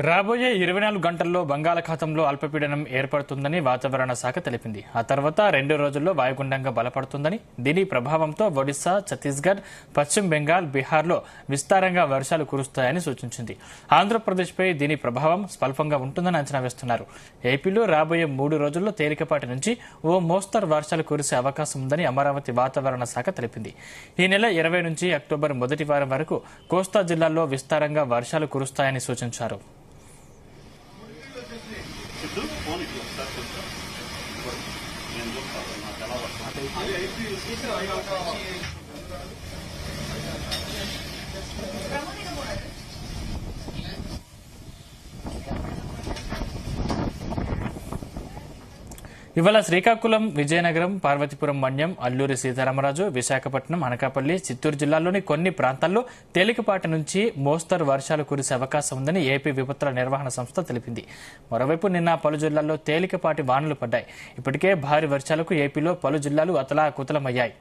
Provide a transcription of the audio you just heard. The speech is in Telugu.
రాబోయే 24 గంటల్లో బంగాళాఖాతంలో అల్పపీడనం ఏర్పడుతుందని వాతావరణ శాఖ తెలిపింది. ఆ తర్వాత 2 రోజుల్లో వాయుగుండంగా బలపడుతుందని, దీని ప్రభావంతో ఒడిశా, ఛత్తీస్గఢ్, పశ్చిమ బెంగాల్, బీహార్లో విస్తారంగా వర్షాలు కురుస్తాయని సూచించింది. ఆంధ్రప్రదేశ్పై దీని ప్రభావం స్వల్పంగా ఉంటుందని అంచనా వేస్తున్నారు. ఏపీలో రాబోయే 3 రోజుల్లో తేలికపాటి నుంచి ఓ మోస్తరు వర్షాలు కురిసే అవకాశం ఉందని అమరావతి వాతావరణ శాఖ తెలిపింది. ఈ నెల 20 నుంచి అక్టోబర్ మొదటి వారం వరకు కోస్తా జిల్లాల్లో విస్తారంగా వర్షాలు కురుస్తాయని సూచించారు. ఇవాళ శ్రీకాకుళం, విజయనగరం, పార్వతీపురం మన్యం, అల్లూరి సీతారామరాజు, విశాఖపట్నం, అనకాపల్లి, చిత్తూరు జిల్లాల్లోని కొన్ని ప్రాంతాల్లో తేలికపాటి నుంచి మోస్తరు వర్షాలు కురిసే అవకాశం ఉందని ఏపీ విపత్తుల నిర్వహణ సంస్థ తెలిపింది. మరోవైపు నిన్న పలు జిల్లాల్లో తేలికపాటి వానలు పడ్డాయి. ఇప్పటికే భారీ వర్షాలకు ఏపీలో పలు జిల్లాలు అతలాకుతలమయ్యాయి.